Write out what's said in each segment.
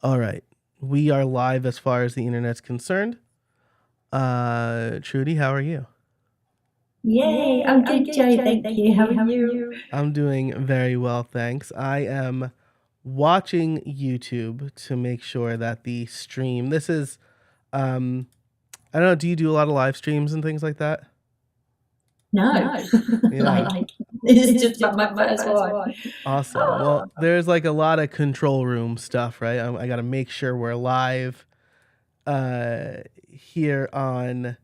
All right. We are live as far as the internet's concerned. Trudy, how are you? Yay, I'm good, Joe. Thank you. How are you? I'm doing very well, thanks. I am watching YouTube to make sure that the stream, this is, I don't know, do you do a lot of live streams and things like that? No, Yeah. this is just my first one. Awesome. Well, there's like a lot of control room stuff, right? I got to make sure we're live here on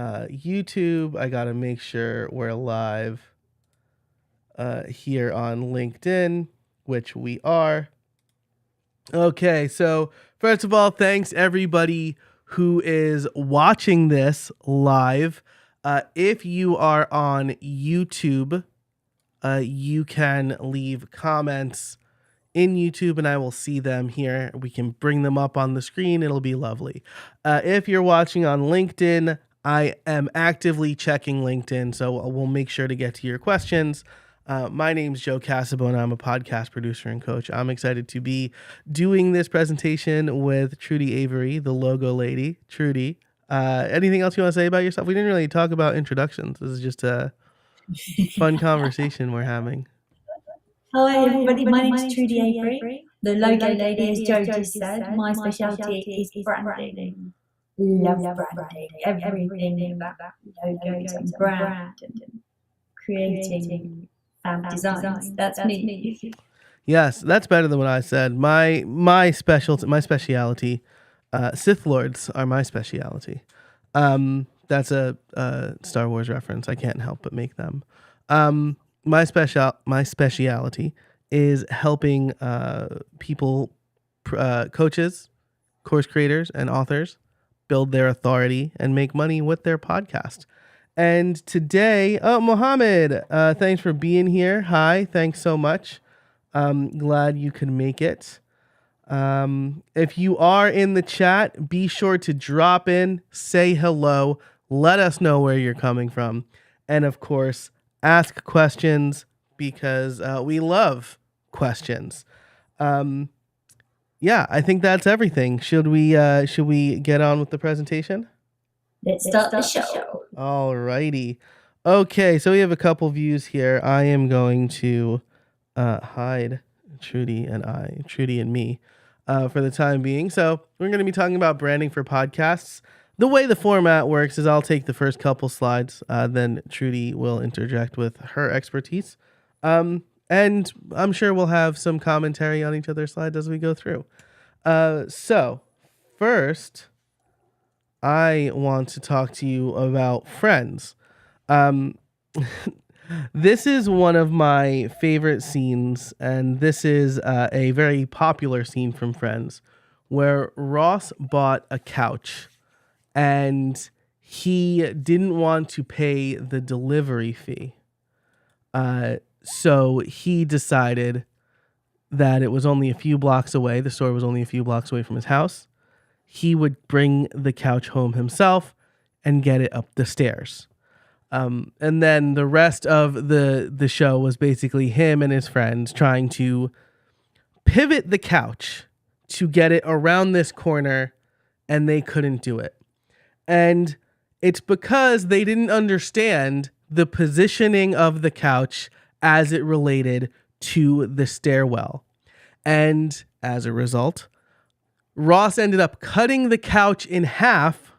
YouTube. I got to make sure we're live here on LinkedIn, which we are. Okay, so first of all, thanks everybody who is watching this live. If you are on YouTube, you can leave comments in YouTube and I will see them here. We can bring them up on the screen. It'll be lovely. If you're watching on LinkedIn, I am actively checking LinkedIn, so we'll make sure to get to your questions. My name's Joe Casabona. I'm a podcast producer and coach. I'm excited to be doing this presentation with Trudy Avery, the logo lady. Trudy, anything else you want to say about yourself? We didn't really talk about introductions. This is just a fun conversation we're having. Hi, everybody. My name's Trudy Avery, the logo lady, as Joe just said. My specialty is branding. Love branding. Everything about logos and brand and creating designs. That's me. Yes, that's better than what I said. My specialty, Sith Lords are my specialty. That's a Star Wars reference. I can't help but make them. My specialty is helping people, coaches, course creators, and authors build their authority and make money with their podcast. And today, Mohammed, thanks for being here. Hi, thanks so much. Glad you could make it. If you are in the chat, be sure to drop in, say hello, let us know where you're coming from, and of course, ask questions because we love questions. Yeah, I think that's everything. Should we get on with the presentation? Let's start the show. Alrighty. Okay, so we have a couple views here. I am going to hide Trudy and me for the time being. So we're going to be talking about branding for podcasts. The way the format works is I'll take the first couple slides, then Trudy will interject with her expertise. And I'm sure we'll have some commentary on each other's slides as we go through. So first, I want to talk to you about Friends. This is one of my favorite scenes, and this is a very popular scene from Friends, where Ross bought a couch, and he didn't want to pay the delivery fee. So he decided that it was only a few blocks away. The store was only a few blocks away from his house. He would bring the couch home himself and get it up the stairs. And then the rest of the show was basically him and his friends trying to pivot the couch to get it around this corner, and they couldn't do it. And it's because they didn't understand the positioning of the couch as it related to the stairwell. And as a result, Ross ended up cutting the couch in half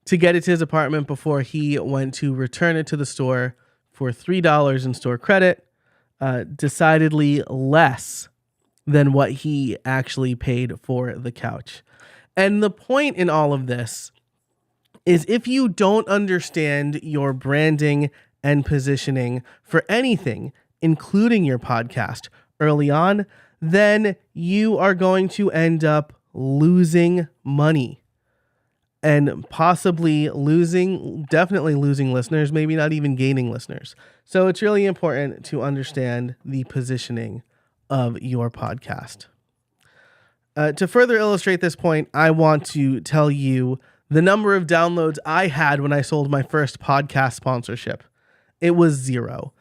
to get it to his apartment before he went to return it to the store for $3 in store credit, decidedly less than what he actually paid for the couch. And the point in all of this is if you don't understand your branding and positioning for anything, including your podcast, early on, then you are going to end up losing money and definitely losing listeners, maybe not even gaining listeners. So it's really important to understand the positioning of your podcast. To further illustrate this point, I want to tell you the number of downloads I had when I sold my first podcast sponsorship. It was 0.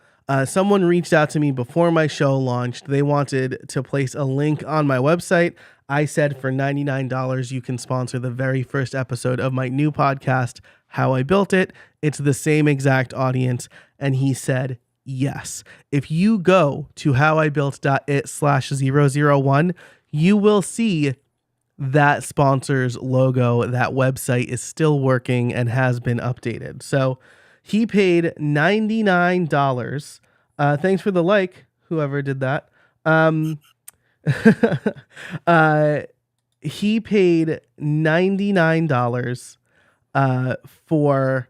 Someone reached out to me before my show launched. They wanted to place a link on my website. I said for $99, you can sponsor the very first episode of my new podcast, How I Built It. It's the same exact audience. And he said, yes. If you go to howibuilt.it/001, you will see that sponsor's logo. That website is still working and has been updated. So he paid $99. Thanks for the like, whoever did that. He paid $99 for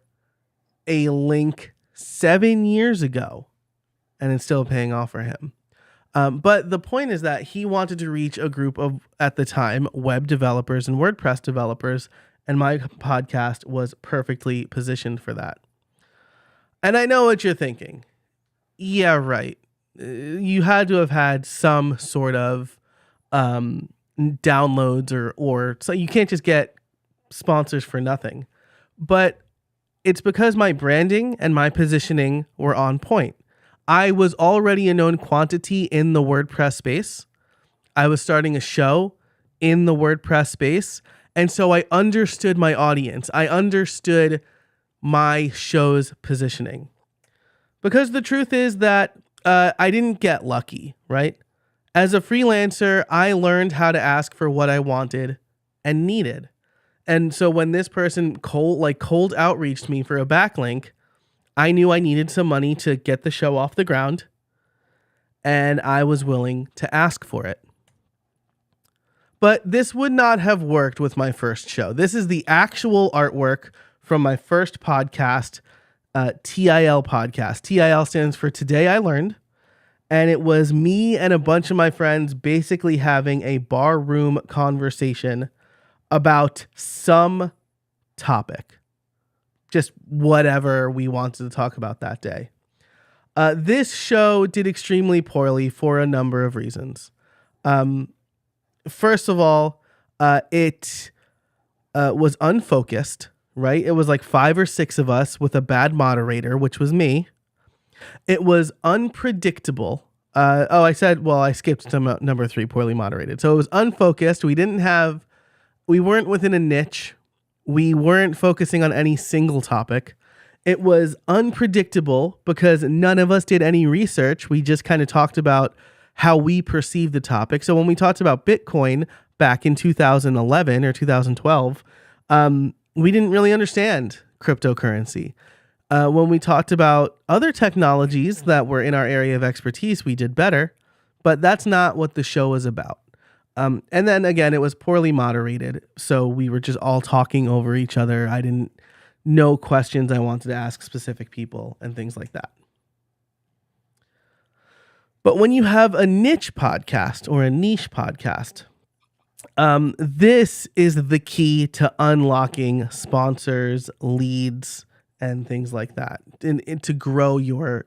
a link 7 years ago, and it's still paying off for him. But the point is that he wanted to reach a group of, at the time, web developers and WordPress developers, and my podcast was perfectly positioned for that. And I know what you're thinking. Yeah, right. You had to have had some sort of downloads or so you can't just get sponsors for nothing. But it's because my branding and my positioning were on point. I was already a known quantity in the WordPress space. I was starting a show in the WordPress space. And so I understood my audience. I understood my show's positioning. Because the truth is that I didn't get lucky, right? As a freelancer, I learned how to ask for what I wanted and needed. And so when this person cold outreached me for a backlink, I knew I needed some money to get the show off the ground, and I was willing to ask for it. But this would not have worked with my first show. This is the actual artwork from my first podcast, TIL podcast. TIL stands for Today I Learned. And it was me and a bunch of my friends basically having a bar room conversation about some topic. Just whatever we wanted to talk about that day. This show did extremely poorly for a number of reasons. First of all, it was unfocused, right? It was like 5 or 6 of us with a bad moderator, which was me. It was unpredictable. I skipped to number 3, poorly moderated. So it was unfocused. We weren't within a niche. We weren't focusing on any single topic. It was unpredictable because none of us did any research. We just kind of talked about how we perceived the topic. So when we talked about Bitcoin back in 2011 or 2012, we didn't really understand cryptocurrency. When we talked about other technologies that were in our area of expertise, we did better, but that's not what the show was about. And then again, it was poorly moderated. So we were just all talking over each other. I didn't know questions I wanted to ask specific people and things like that. But when you have a niche podcast or a niche podcast, this is the key to unlocking sponsors, leads, and things like that, and to grow your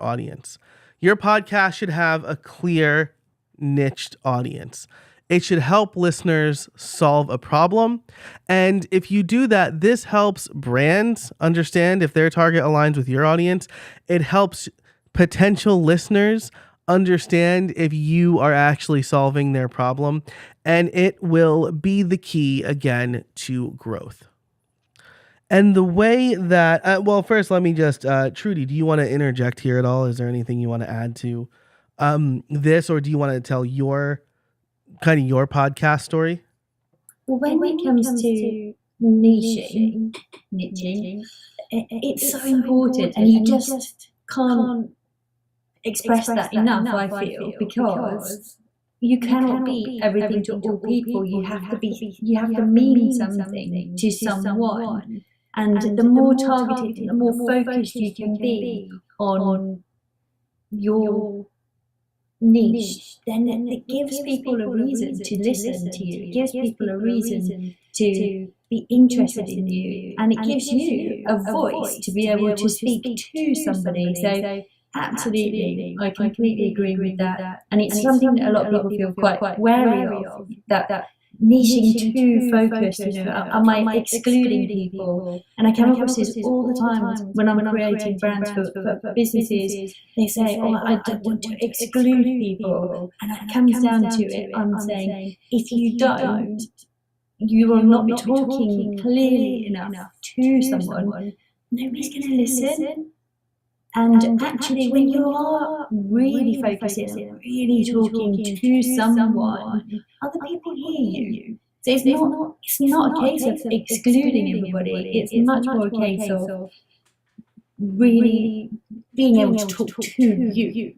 audience. Your podcast should have a clear niched audience. It should help listeners solve a problem. And if you do that, this helps brands understand if their target aligns with your audience. It helps potential listeners understand if you are actually solving their problem. And it will be the key, again, to growth. And the way that, first, let me just, Trudy, do you want to interject here at all? Is there anything you want to add to this, or do you want to tell your podcast story? Well, when it comes to niching, it's so important, and you just can't express that enough, I feel, because you cannot be everything to all people. You have to mean something to someone. And the more targeted, the more focused you can be on your niche, then it gives people a reason to listen to you. It gives people a reason to be interested in you. And it gives you a voice to be able to speak to somebody. So absolutely, I completely agree with that. And it's something that a lot of people feel quite wary of, that niching too focused, am I excluding people? And I come across this all the time when I'm creating brands for businesses. They say, oh, I don't want to exclude people. And it comes down to it, I'm saying, if you don't, you will not be talking clearly enough to someone, nobody's going to listen. And actually, when you are really focusing and really talking to someone, other people hear you. So it's not a case of excluding everybody. It's much more a case of really being able to talk to you,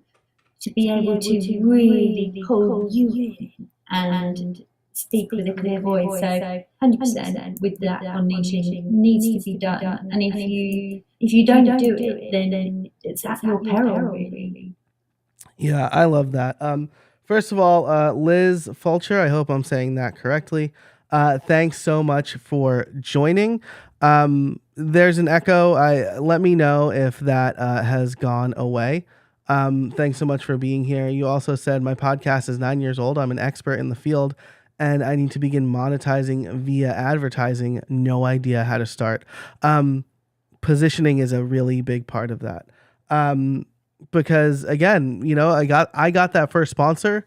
to be able to really pull you in and speak with a clear voice. So 100% with that on niching needs to be done. And if you don't do it, then it's at your peril, really. Yeah, I love that. First of all, Liz Fulcher, I hope I'm saying that correctly. Thanks so much for joining. There's an echo. Let me know if that has gone away. Thanks so much for being here. You also said my podcast is 9 years old. I'm an expert in the field and I need to begin monetizing via advertising. No idea how to start. Positioning is a really big part of that. Because again, I got that first sponsor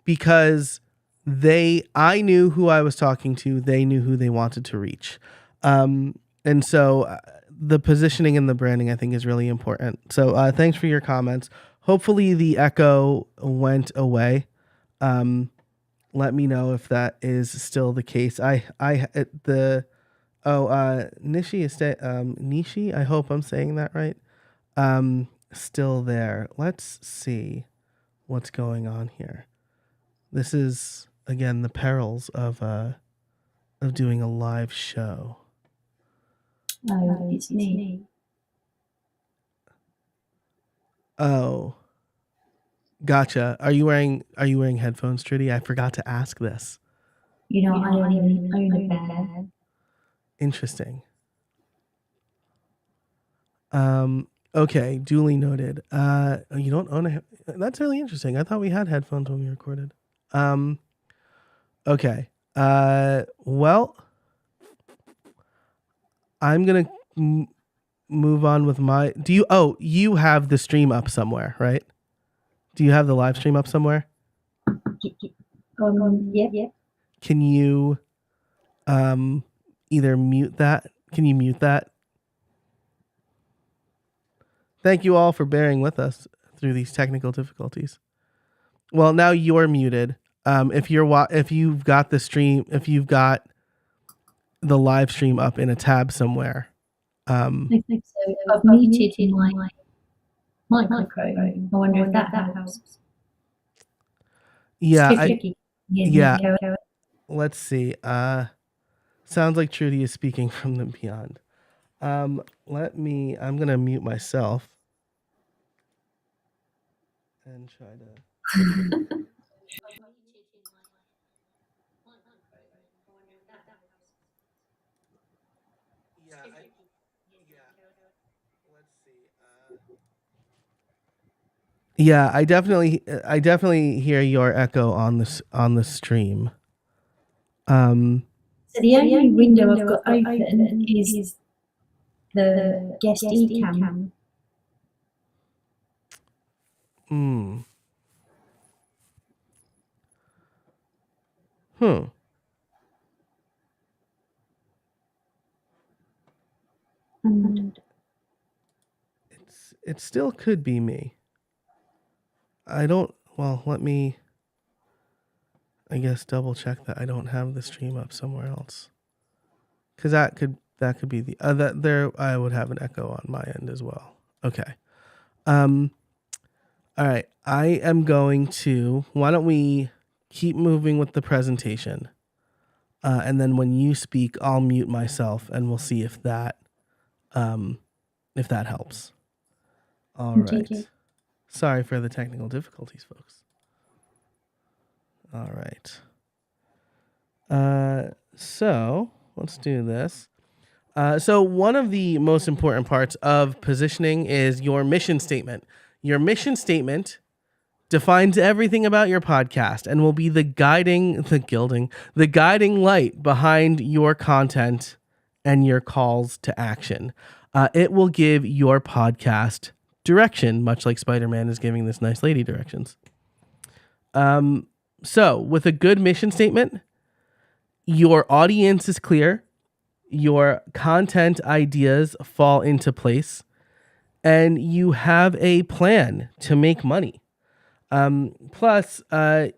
because I knew who I was talking to. They knew who they wanted to reach. And so the positioning and the branding, I think, is really important. So thanks for your comments. Hopefully the echo went away. Let me know if that is still the case. Nishi Nishi, I hope I'm saying that right. Still there. Let's see what's going on here. This is again the perils of doing a live show. Oh, it's me. Oh, gotcha. Are you wearing headphones, Trudy? I forgot to ask this. I don't even own a pair. Interesting. Okay, duly noted. You don't own a. That's really interesting. I thought we had headphones when we recorded. Okay. Well, I'm gonna move on with my. You have the stream up somewhere, right? Do you have the live stream up somewhere? Yeah. Can you, either mute that? Can you mute that? Thank you all for bearing with us through these technical difficulties. Well, now you're muted. If you've got the live stream up in a tab somewhere. I think so. I've muted my microphone. I wonder if that helps. Yeah. Let's see. Sounds like Trudy is speaking from the beyond. I'm gonna mute myself and try to. Yeah, I definitely hear your echo on the stream. So the only window I've got open is the guest eCam. And it still could be me. Let me, I guess, double check that I don't have the stream up somewhere else. Cause that could be the, I would have an echo on my end as well. Okay. All right. I am going to, why don't we keep moving with the presentation? And then when you speak, I'll mute myself and we'll see if that helps. All right. Sorry for the technical difficulties, folks. All right. So let's do this. So one of the most important parts of positioning is your mission statement. Your mission statement defines everything about your podcast and will be the guiding light behind your content and your calls to action. It will give your podcast direction, much like Spider-Man is giving this nice lady directions. So with a good mission statement, your audience is clear, your content ideas fall into place, and you have a plan to make money. Plus,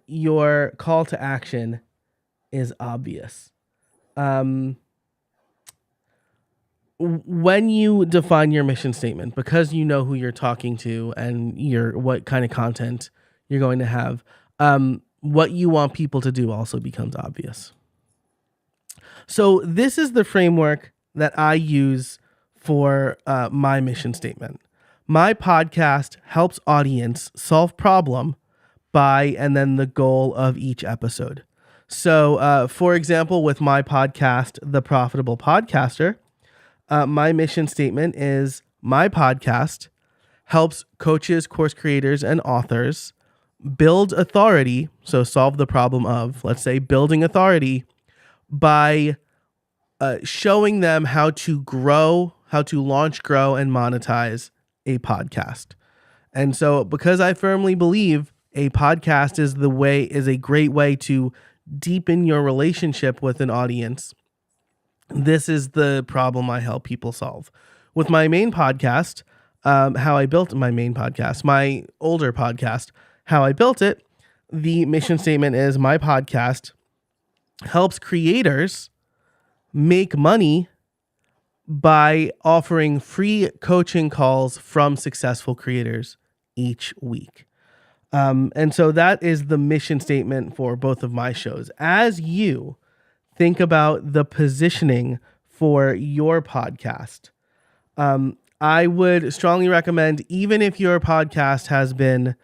your call to action is obvious. When you define your mission statement, because you know who you're talking to and what kind of content you're going to have, what you want people to do also becomes obvious. So this is the framework that I use for my mission statement. My podcast helps audience solve problem by, and then the goal of each episode. So, for example, with my podcast, The Profitable Podcaster, my mission statement is my podcast helps coaches, course creators, and authors build authority. So solve the problem of, let's say, building authority by showing them how to launch, grow, and monetize a podcast. And so because I firmly believe a podcast is a great way to deepen your relationship with an audience, this is the problem I help people solve. With my main podcast, how I built my main podcast, my older podcast, how I built it, the mission statement is my podcast helps creators make money by offering free coaching calls from successful creators each week. And so that is the mission statement for both of my shows. As you think about the positioning for your podcast, I would strongly recommend, even if your podcast has been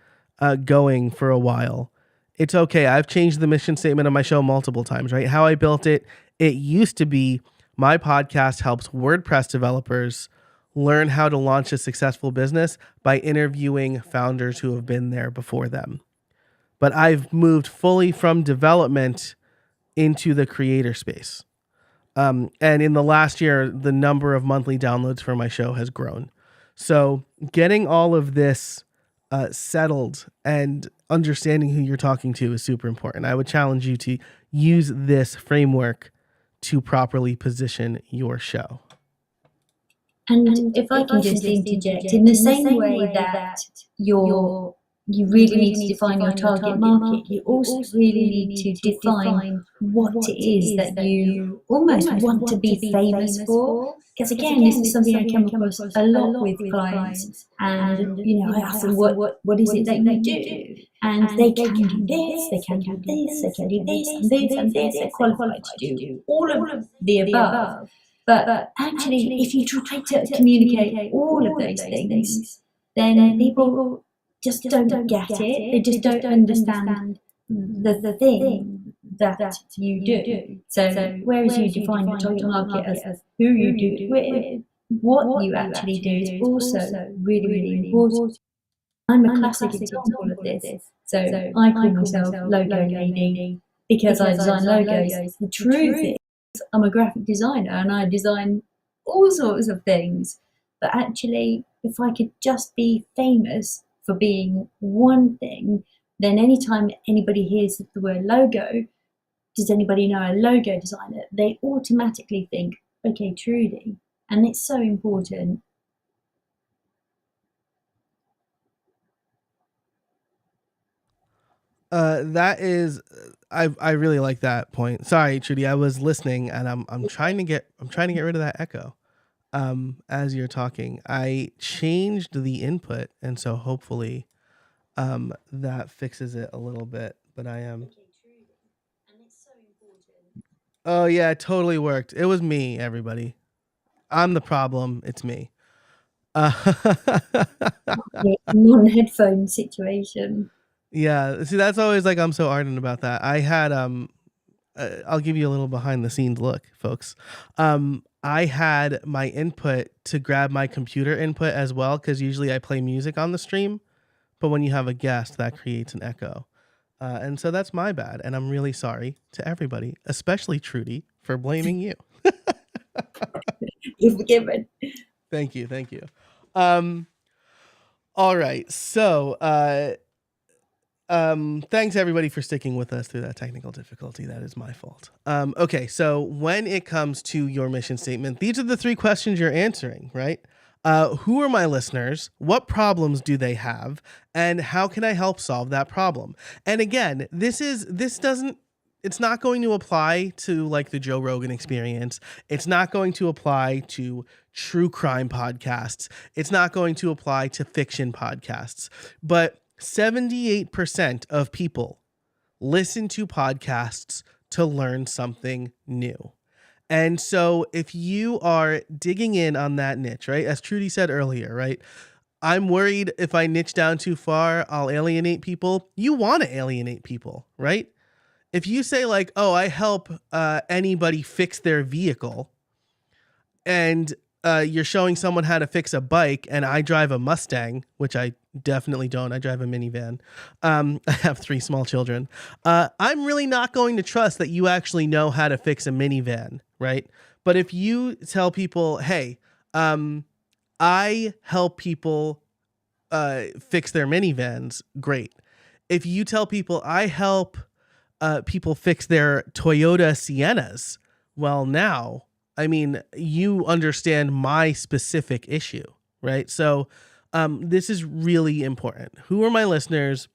going for a while, it's okay. I've changed the mission statement of my show multiple times, right? How I built it, it used to be my podcast helps WordPress developers learn how to launch a successful business by interviewing founders who have been there before them. But I've moved fully from development into the creator space. And in the last year, the number of monthly downloads for my show has grown. So getting all of this settled and understanding who you're talking to is super important. I would challenge you to use this framework to properly position your show. And if I can just interject, in the same way that you really need to define your target market, you also really need to define what it is that you almost want to be famous for. Because again, this is something I come across a lot with clients, and I ask them, what is it that you do? And they can do this, they can do this, they can do this and this and this. They're qualified to do all of the above. But actually, if you try to communicate all of those things, then people just don't get it. They just don't understand the thing that you do. So whereas you define your target market as who you do it with, what you actually do is also really, really important. I'm a classic example of this. So I call myself Logo Lady because I design logos. The truth is, I'm a graphic designer and I design all sorts of things. But actually, if I could just be famous for being one thing, then anytime anybody hears the word logo, does anybody know a logo designer? They automatically think, okay, Trudy. And it's so important. That is, I really like that point. Sorry, Trudy, I was listening and I'm trying to get rid of that echo. As you're talking, I changed the input, and so hopefully, that fixes it a little bit. But I am. Oh yeah, it totally worked. It was me, everybody. I'm the problem. It's me. Non-headphone situation. Yeah, see, that's always like I'm so ardent about that. I had I'll give you a little behind the scenes look, folks. I had my input to grab my computer input as well, because usually I play music on the stream, but when you have a guest, that creates an echo. And so that's my bad. And I'm really sorry to everybody, especially Trudy, for blaming you. You're forgiven. Thank you. Thank you. All right. So, thanks everybody for sticking with us through that technical difficulty. That is my fault. Okay. So when it comes to your mission statement, these are the 3 questions you're answering, right? Who are my listeners? What problems do they have? And how can I help solve that problem? And again, it's not going to apply to like the Joe Rogan Experience. It's not going to apply to true crime podcasts. It's not going to apply to fiction podcasts. But 78% of people listen to podcasts to learn something new. And so if you are digging in on that niche, right, as Trudy said earlier, right, I'm worried if I niche down too far, I'll alienate people. You want to alienate people, right? If you say like, oh, I help anybody fix their vehicle, and you're showing someone how to fix a bike, and I drive a Mustang, which I definitely don't. I drive a minivan. I have 3 small children. I'm really not going to trust that you actually know how to fix a minivan, right? But if you tell people, hey, I help people fix their minivans, great. If you tell people I help people fix their Toyota Siennas, well, now, I mean, you understand my specific issue, right? So this is really important. Who are my listeners?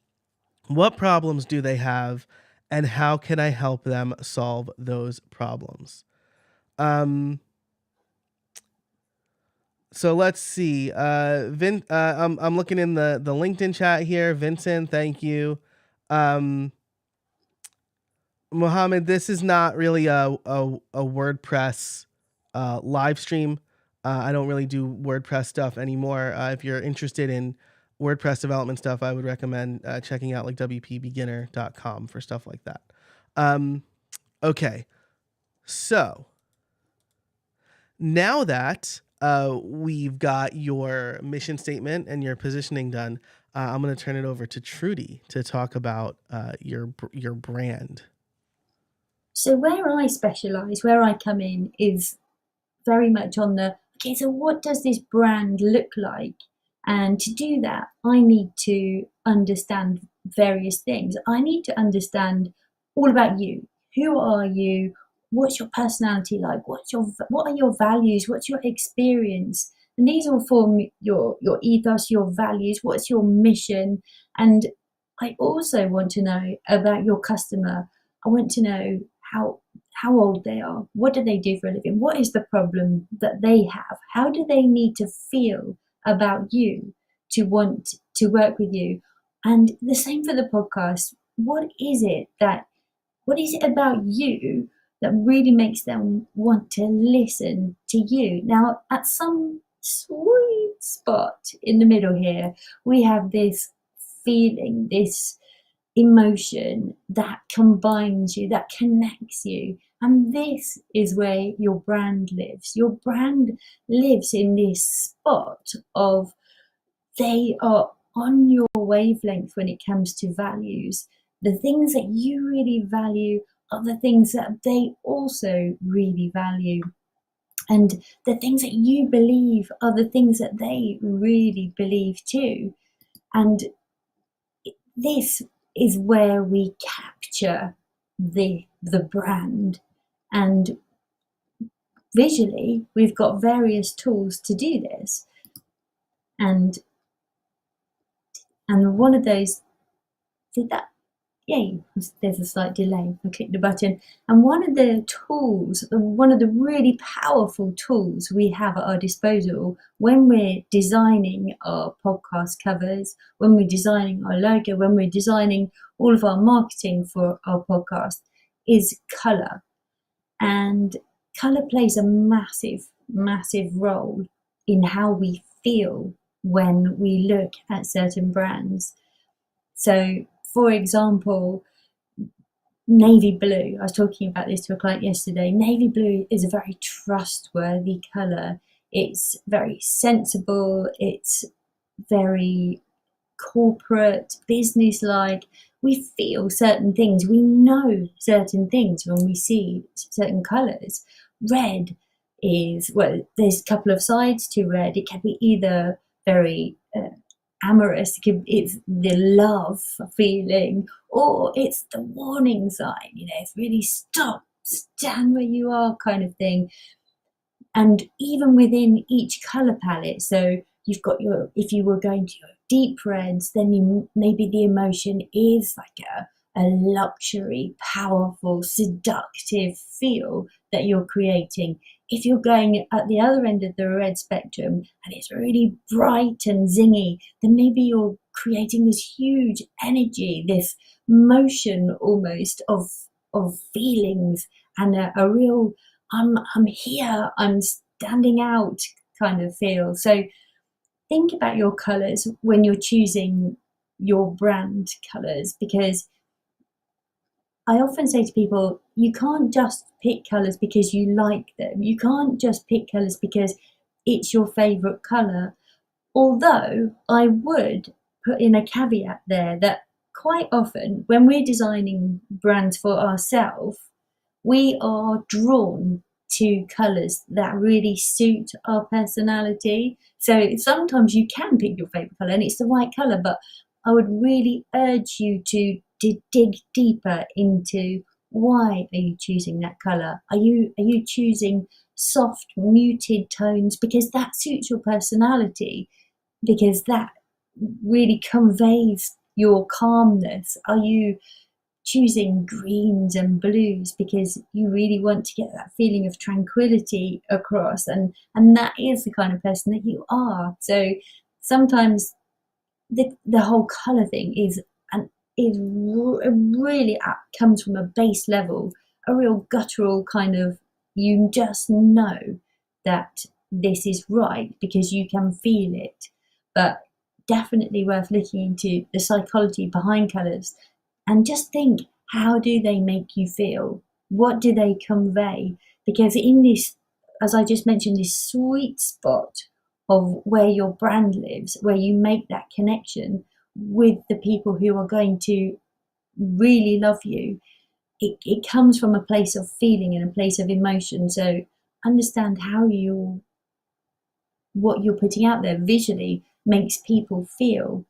What problems do they have? And how can I help them solve those problems? So let's see. I'm looking in the LinkedIn chat here. Vincent, thank you. Mohammed, this is not really a WordPress live stream. I don't really do WordPress stuff anymore. If you're interested in WordPress development stuff, I would recommend checking out like wpbeginner.com for stuff like that. Okay, so now that we've got your mission statement and your positioning done, I'm going to turn it over to Trudy to talk about your brand. So where I specialise, where I come in, is very much on the, okay, so what does this brand look like? And to do that, I need to understand various things. I need to understand all about you. Who are you? What's your personality like? What are your values? What's your experience? And these all form your ethos, your values. What's your mission? And I also want to know about your customer. I want to know how old they are, what do they do for a living, what is the problem that they have, how do they need to feel about you to want to work with you. And the same for the podcast. What is it about you that really makes them want to listen to you? Now, at some sweet spot in the middle here, we have this feeling, this emotion that combines you, that connects you. And this is where your brand lives. Your brand lives in this spot of they are on your wavelength when it comes to values. The things that you really value are the things that they also really value. And the things that you believe are the things that they really believe too. And this is where we capture the brand. And visually, we've got various tools to do this. And one of those, did that? Yay, there's a slight delay. I clicked the button. And one of the tools, one of the really powerful tools we have at our disposal when we're designing our podcast covers, when we're designing our logo, when we're designing all of our marketing for our podcast, is colour. And colour plays a massive, massive role in how we feel when we look at certain brands. So, for example, navy blue. I was talking about this to a client yesterday. Navy blue is a very trustworthy colour. It's very sensible. It's very corporate, business like. We feel certain things, we know certain things when we see certain colours. Red is, well, there's a couple of sides to red. It can be either very amorous, it's the love feeling, or it's the warning sign, it's really stop, stand where you are kind of thing. And even within each color palette, so you've got your, if you were going to your deep reds, then maybe the emotion is like a luxury, powerful, seductive feel that you're creating. If you're going at the other end of the red spectrum and it's really bright and zingy, then maybe you're creating this huge energy, this motion almost of feelings, and a real I'm here, I'm standing out kind of feel. So think about your colours when you're choosing your brand colours, because I often say to people, you can't just pick colours because you like them. You can't just pick colours because it's your favourite colour. Although I would put in a caveat there that quite often when we're designing brands for ourselves, we are drawn to colours that really suit our personality. So sometimes you can pick your favourite colour and it's the right colour, but I would really urge you to dig deeper into why are you choosing that colour? Are you choosing soft, muted tones because that suits your personality? Because that really conveys your calmness. Are you choosing greens and blues because you really want to get that feeling of tranquility across, and that is the kind of person that you are? So sometimes the whole color thing is really comes from a base level, a real guttural kind of, you just know that this is right because you can feel it. But definitely worth looking into the psychology behind colors and just think, how do they make you feel? What do they convey? Because in this, as I just mentioned, this sweet spot of where your brand lives, where you make that connection with the people who are going to really love you, it comes from a place of feeling and a place of emotion. So understand how what you're putting out there visually makes people feel.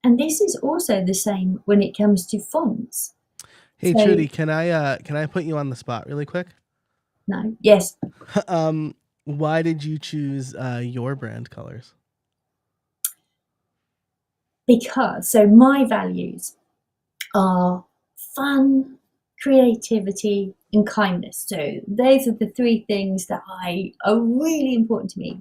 And this is also the same when it comes to fonts. Hey So Trudy, can I put you on the spot really quick? no, yes, Why did you choose your brand colors? because so my values are fun, creativity, and kindness. So those are the three things that are really important to me.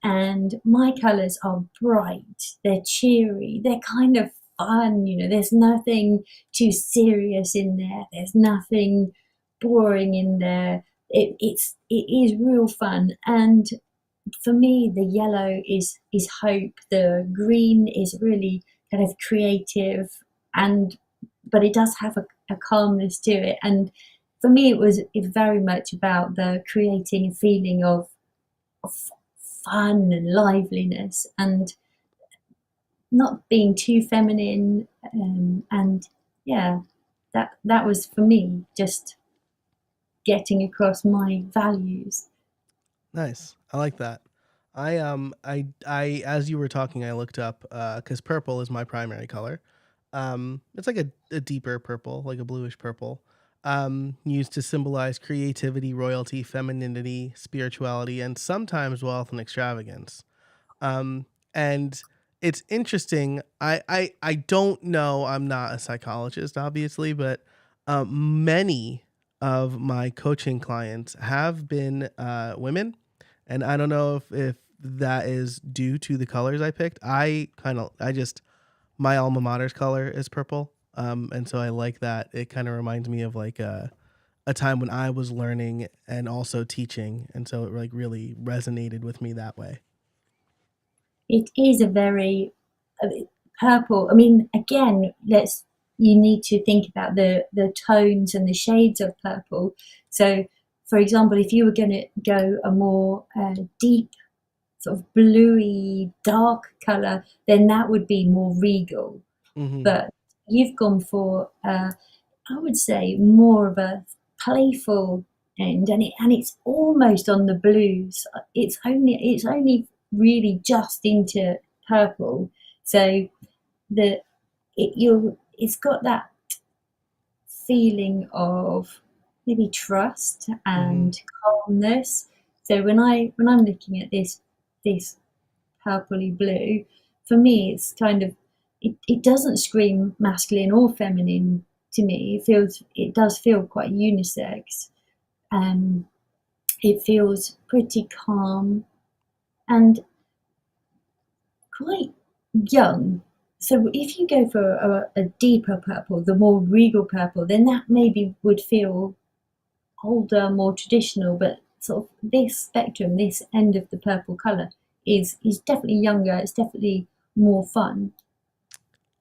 And my colours are bright, they're cheery, they're kind of fun, there's nothing too serious in there, there's nothing boring in there. It is real fun. And for me, the yellow is hope, the green is really kind of creative, and but it does have a calmness to it. And for me, it's very much about the creating a feeling of fun and liveliness, and not being too feminine. And yeah, that was for me just getting across my values. Nice. I like that. I as you were talking, I looked up because purple is my primary color. It's like a deeper purple, like a bluish purple. Used to symbolize creativity, royalty, femininity, spirituality, and sometimes wealth and extravagance. And it's interesting. I don't know. I'm not a psychologist, obviously, but many of my coaching clients have been women, and I don't know if that is due to the colors I picked. I just my alma mater's color is purple, and so I like that. It kind of reminds me of like a time when I was learning and also teaching, and so it like really resonated with me that way. It is a very uh, purple. I mean, again, let's you need to think about the tones and the shades of purple. So, for example, if you were going to go a more deep sort of bluey, dark colour, then that would be more regal. Mm-hmm. But you've gone for, I would say, more of a playful end, and it's almost on the blues. It's only really just into purple, so the it's got that feeling of maybe trust Mm-hmm. and calmness. So when I'm looking at this purpley blue, for me it's kind of it doesn't scream masculine or feminine to me. It does feel quite unisex. Um, it feels pretty calm and quite young. So if you go for a deeper purple, the more regal purple, then that maybe would feel older, more traditional, but sort of this spectrum, this end of the purple colour is definitely younger, it's definitely more fun.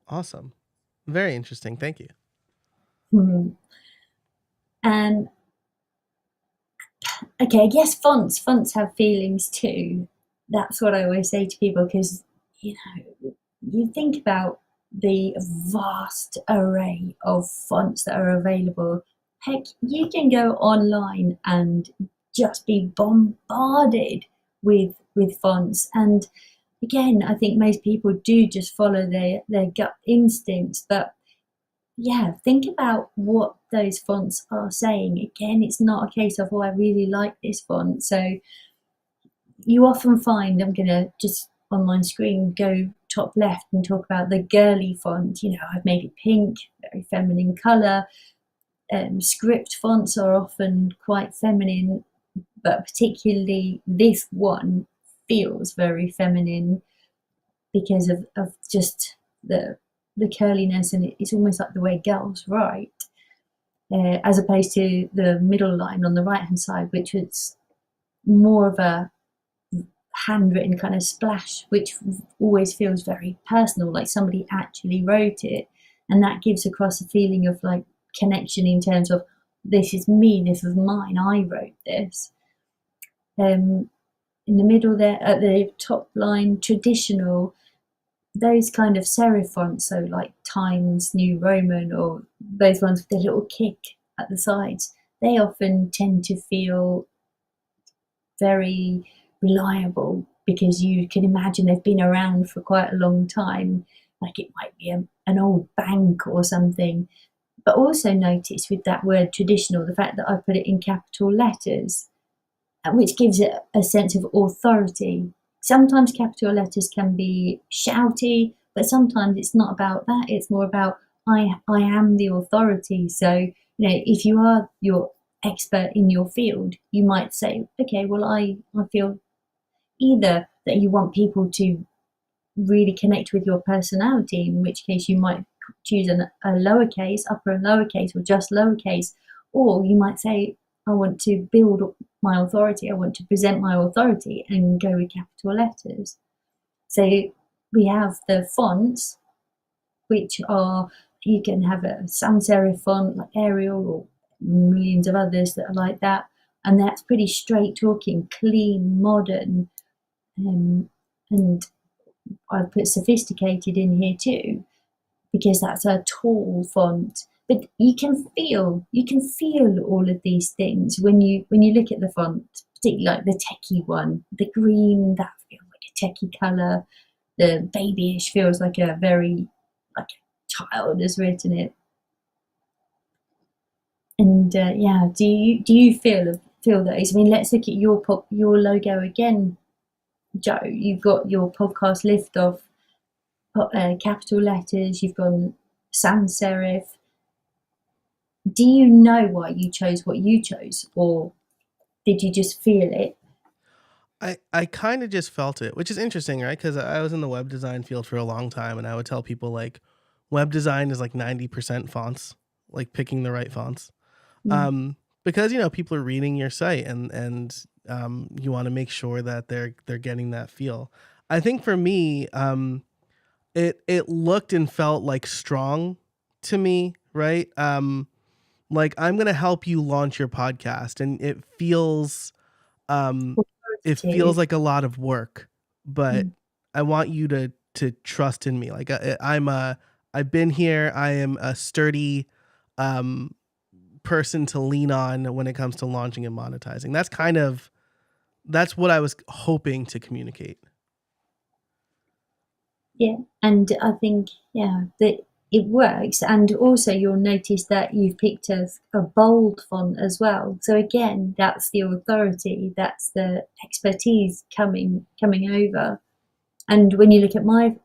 Awesome. Very interesting. Thank you. Mhm. And okay, I guess fonts have feelings too. That's what I always say to people because you think about the vast array of fonts that are available. Heck, you can go online and just be bombarded with fonts. And again, I think most people do just follow their gut instincts. But yeah, think about what those fonts are saying. Again, it's not a case of, oh, I really like this font. So you often find, I'm going to just on my screen go top left and talk about the girly font. I've made it pink, very feminine colour. Script fonts are often quite feminine, but particularly this one feels very feminine because of just the curliness, and it's almost like the way girls write, as opposed to the middle line on the right hand side, which was more of a handwritten kind of splash, which always feels very personal, like somebody actually wrote it. And that gives across a feeling of like connection in terms of this is me, this is mine, I wrote this. In the middle there, at the top line, traditional, those kind of serif fonts, so like Times New Roman or those ones with the little kick at the sides, they often tend to feel very reliable because you can imagine they've been around for quite a long time, like it might be an old bank or something. But also notice with that word traditional, the fact that I put it in capital letters, which gives it a sense of authority. Sometimes capital letters can be shouty, but sometimes it's not about that. It's more about I am the authority. So, if you are your expert in your field, you might say, okay, well, I feel either that you want people to really connect with your personality, in which case you might choose a lowercase, upper and lowercase, or just lowercase, or you might say, I want to build my authority, I want to present my authority, and go with capital letters. So we have the fonts, which are, you can have a sans serif font like Arial or millions of others that are like that, and that's pretty straight talking, clean, modern, and I've put sophisticated in here too because that's a tall font. But you can feel all of these things when you look at the font, particularly like the techie one, the green, that feels like a techie colour. The babyish feels like a very like a child has written it. And yeah, do you feel those? I mean, let's look at your logo again, Joe. You've got your podcast lift off capital letters. You've gone sans serif. Do you know why you chose what you chose, or did you just feel it? I kind of just felt it, which is interesting, right? Because I was in the web design field for a long time, and I would tell people like web design is like 90% fonts, like picking the right fonts. Mm. Um, because people are reading your site, and you want to make sure that they're getting that feel. I think for me, it looked and felt like strong to me, right? Like I'm gonna help you launch your podcast, and um, it feels Authoritative. like a lot of work, but Mm. I want you to trust in me. Like I've been here. I am a sturdy um, person to lean on when it comes to launching and monetizing. That's what I was hoping to communicate. Yeah, and I think that it works. And also, you'll notice that you've picked a bold font as well. So again, that's the authority, that's the expertise coming over. And when you look at my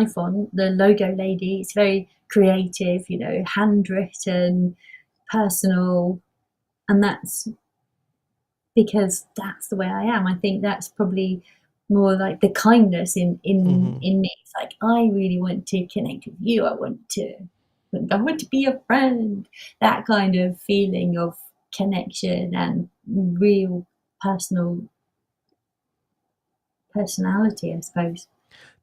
font, the logo lady, it's very creative, handwritten, personal, and that's because that's the way I am. I think that's probably more like the kindness Mm-hmm. in me. It's like I really want to connect with you. I want to be a friend. That kind of feeling of connection and real personal personality, I suppose.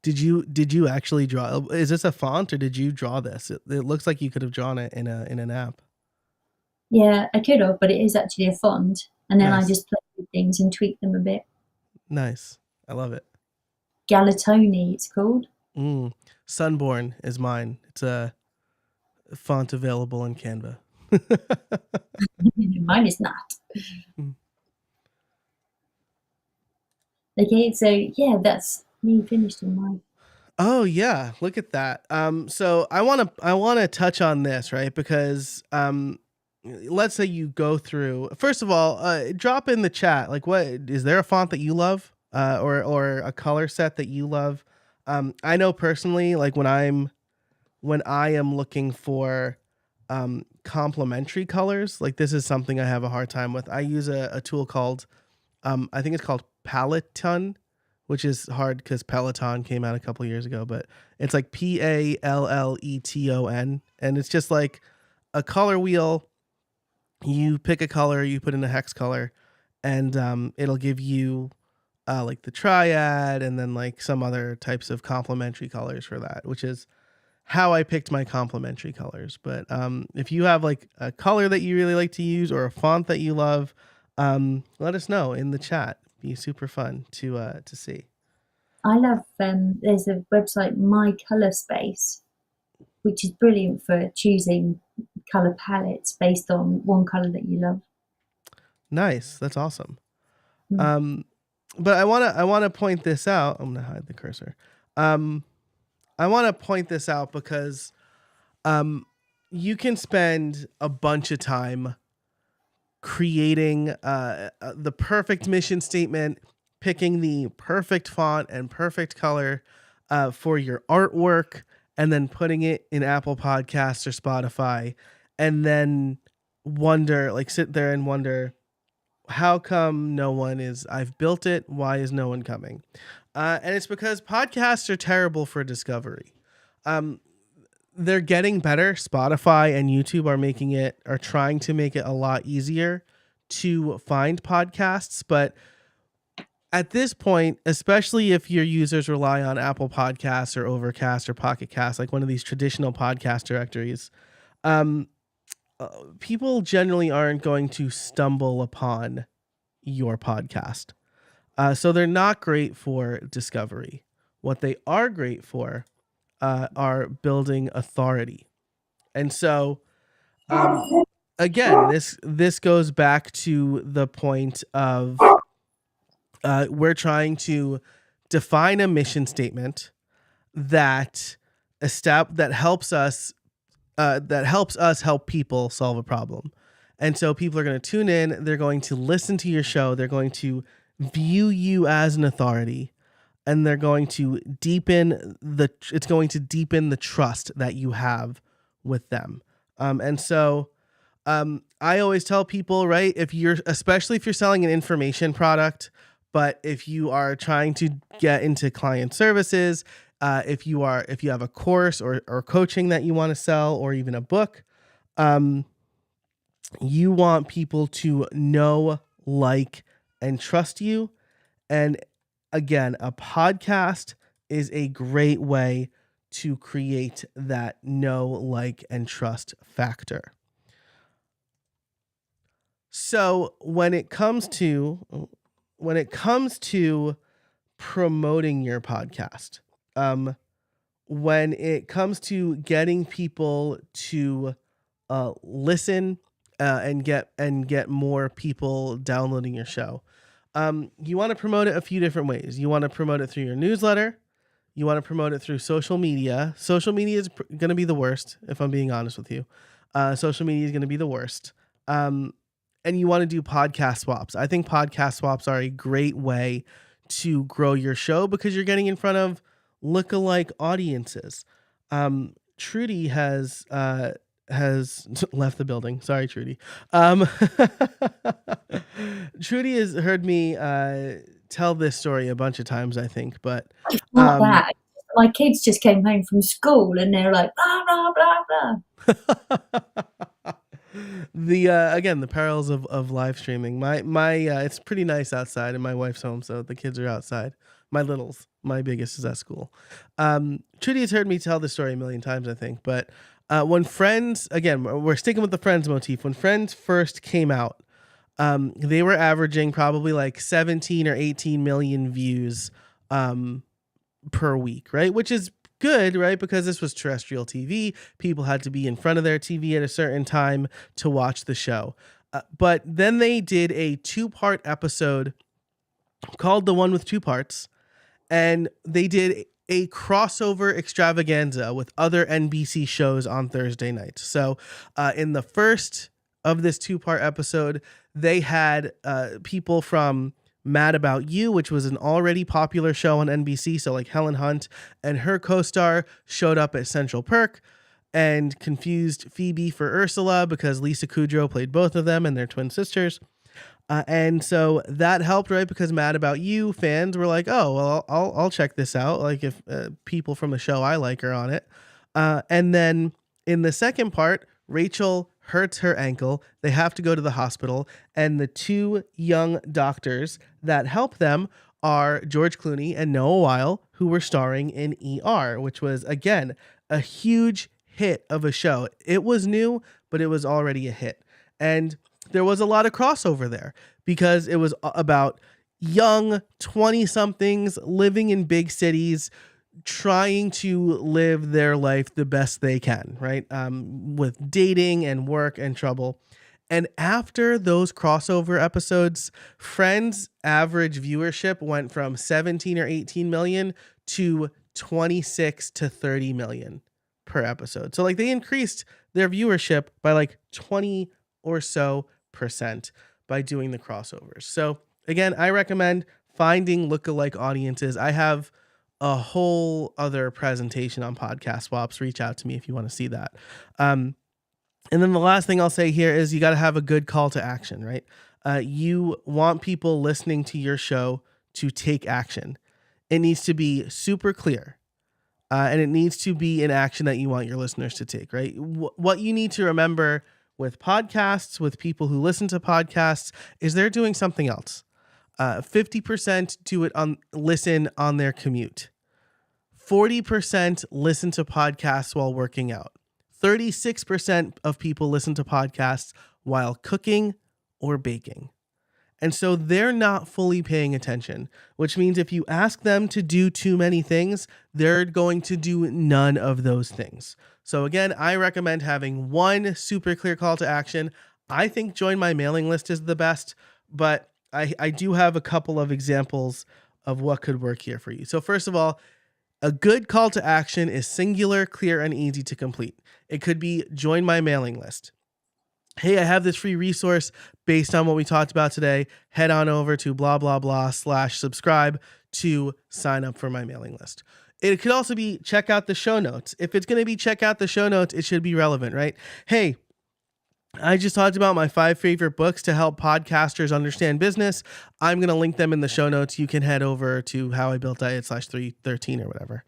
Did you actually draw? Is this a font or did you draw this? It looks like you could have drawn it in an app. Yeah, I could have, but it is actually a font, and then I Nice, just play with things and tweak them a bit. nice. I love it. Galatoni, it's called. Mm. Sunborn is mine. It's a font available in Canva. Mine is not. Okay, so yeah, that's me finished on mine. Oh yeah, look at that. So I wanna touch on this, right? Because let's say you go through. First of all, drop in the chat. Like, what is there a font that you love, or a color set that you love? I know personally, like when I am looking for complementary colors, like this is something I have a hard time with. I use a tool called I think it's called Paleton, which is hard because Peloton came out a couple years ago, but it's like Palleton, and it's just like a color wheel. You pick a color, you put in a hex color, and it'll give you like the triad, and then like some other types of complementary colors for that, which is how I picked my complementary colors. But if you have like a color that you really like to use or a font that you love, let us know in the chat. Be super fun to see. I love there's a website My Color Space, which is brilliant for choosing color palettes based on one color that you love. Nice, that's awesome. Mm. Um, but I wanna point this out. I'm gonna hide the cursor. Um, I want to point this out because um, you can spend a bunch of time creating the perfect mission statement, picking the perfect font and perfect color for your artwork, and then putting it in Apple Podcasts or Spotify, and then sit there and wonder, how come no one is? I've built it. Why is no one coming? And it's because podcasts are terrible for discovery. Um, they're getting better. Spotify and YouTube are trying to make it a lot easier to find podcasts. But at this point, especially if your users rely on Apple Podcasts or Overcast or Pocket Cast, like one of these traditional podcast directories, um, people generally aren't going to stumble upon your podcast. So they're not great for discovery. What they are great for are building authority. And so, um, again, this goes back to the point of we're trying to define a mission statement that that helps us help people solve a problem. And so people are going to tune in, they're going to listen to your show, they're going to view you as an authority, and they're going to deepen the trust that you have with them. And so I always tell people, right, especially if you're selling an information product, but if you are trying to get into client services, if you have a course or coaching that you want to sell, or even a book, um, you want people to know, like, and trust you. And again, a podcast is a great way to create that know, like, and trust factor. So when it comes to promoting your podcast. When it comes to getting people to listen and get more people downloading your show, you want to promote it a few different ways. You want to promote it through your newsletter. You want to promote it through social media. Social media is going to be the worst, if I'm being honest with you. Social media is going to be the worst. And you want to do podcast swaps. I think podcast swaps are a great way to grow your show because you're getting in front of lookalike audiences. Trudy has left the building. Sorry, Trudy. Trudy has heard me tell this story a bunch of times, I think, but It's not that. My kids just came home from school and they're like, blah, blah, blah, blah. The perils of live streaming. My it's pretty nice outside and my wife's home, so the kids are outside. My littles, my biggest is at school. Trudy has heard me tell this story a million times, I think, but when Friends, again, we're sticking with the Friends motif. When Friends first came out, they were averaging probably like 17 or 18 million views per week, right? Which is good, right? Because this was terrestrial TV. People had to be in front of their TV at a certain time to watch the show. But then they did a 2-part episode called The One with Two Parts. And they did a crossover extravaganza with other NBC shows on Thursday nights. So in the first of this 2-part episode, they had people from Mad About You, which was an already popular show on NBC. So like Helen Hunt and her co-star showed up at Central Perk and confused Phoebe for Ursula because Lisa Kudrow played both of them and their twin sisters. And so that helped, right? Because Mad About You fans were like, oh, well, I'll check this out. Like if people from the show I like are on it. And then in the second part, Rachel hurts her ankle. They have to go to the hospital. And the 2 young doctors that help them are George Clooney and Noah Weil, who were starring in ER, which was, again, a huge hit of a show. It was new, but it was already a hit. And there was a lot of crossover there because it was about young 20-somethings living in big cities, trying to live their life the best they can, right? With dating and work and trouble. And after those crossover episodes, Friends' average viewership went from 17 or 18 million to 26 to 30 million per episode. So like they increased their viewership by like 20 or so % by doing the crossovers. So again, I recommend finding lookalike audiences. I have a whole other presentation on podcast swaps. Reach out to me if you want to see that. And then the last thing I'll say here is you got to have a good call to action, right? You want people listening to your show to take action. It needs to be super clear. And it needs to be an action that you want your listeners to take, right? What you need to remember with podcasts, with people who listen to podcasts, is they're doing something else. 50% listen on their commute. 40% listen to podcasts while working out. 36% of people listen to podcasts while cooking or baking. And so they're not fully paying attention, which means if you ask them to do too many things, they're going to do none of those things. So again, I recommend having one super clear call to action. I think join my mailing list is the best, but I do have a couple of examples of what could work here for you. So first of all, a good call to action is singular, clear, and easy to complete. It could be join my mailing list. Hey, I have this free resource based on what we talked about today. Head on over to blah, blah, blah /subscribe to sign up for my mailing list. It could also be check out the show notes. If it's going to be check out the show notes, it should be relevant, right? Hey, I just talked about my 5 favorite books to help podcasters understand business. I'm going to link them in the show notes. You can head over to howibuiltdiet/313 or whatever.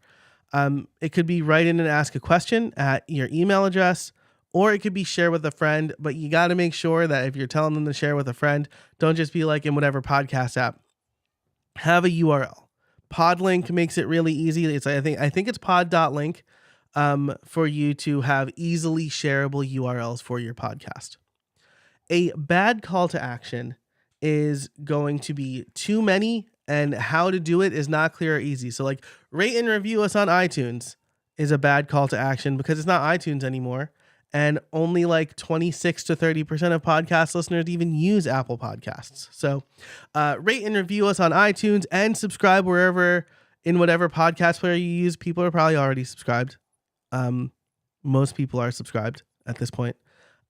It could be write in and ask a question at your email address, or it could be share with a friend. But you got to make sure that if you're telling them to share with a friend, don't just be like in whatever podcast app. Have a URL. Podlink makes it really easy. I think it's pod.link. For you to have easily shareable URLs for your podcast. A bad call to action is going to be too many and how to do it is not clear or easy. So like rate and review us on iTunes is a bad call to action because it's not iTunes anymore. And only like 26 to 30% of podcast listeners even use Apple Podcasts. So rate and review us on iTunes and subscribe wherever, in whatever podcast player you use. People are probably already subscribed. Most people are subscribed at this point.